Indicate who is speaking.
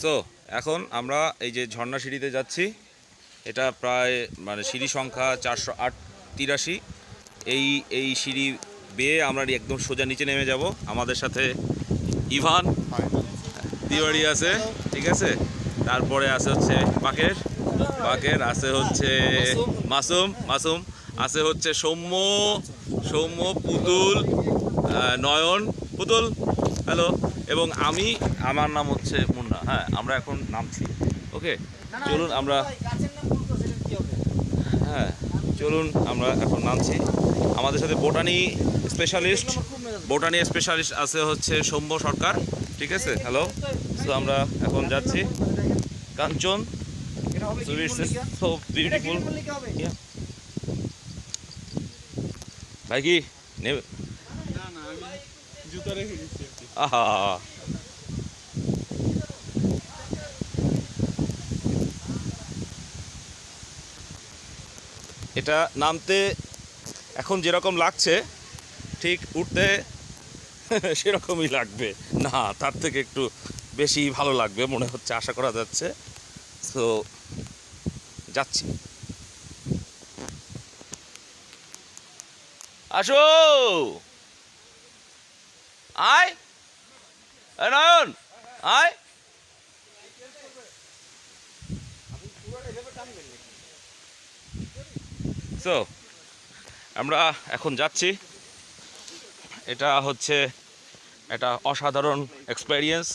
Speaker 1: So এখন আমরা এই যে ঝর্ণা সিঁড়িতে যাচ্ছি, এটা প্রায় মানে সিঁড়ি সংখ্যা 483। এই সিঁড়ি বেয়ে আমরা একদম সোজা নিচে নেমে যাব। আমাদের সাথে ইভান তিওয়ারি আছে, ঠিক আছে। তারপরে আছে হচ্ছে বাকের আছে হচ্ছে মাসুম আছে হচ্ছে সৌম্য পুতুল, নয়ন পুতুল, হ্যালো। এবং আমার নাম হচ্ছে মুন্না। হ্যাঁ, আমরা এখন নামছি। ওকে, চলুন আমরা এখন নামছি। আমাদের সাথে বোটানি স্পেশালিস্ট আছে হচ্ছে সৌম্য সরকার, ঠিক আছে। হ্যালো, সো আমরা এখন যাচ্ছি কাঞ্চন। So it's so beautiful. Yeah. ভাই কি নেবে? আহা, এটা নামতে এখন যেরকম লাগছে ঠিক উঠতে সেরকমই লাগবে না, তার থেকে একটু বেশি ভালো লাগবে মনে হচ্ছে, আশা করা যাচ্ছে। সো যাচ্ছি, আসো আয় নয়ন আয়। সো আমরা এখন যাচ্ছি। এটা হচ্ছে একটা অসাধারণ এক্সপেরিয়েন্স।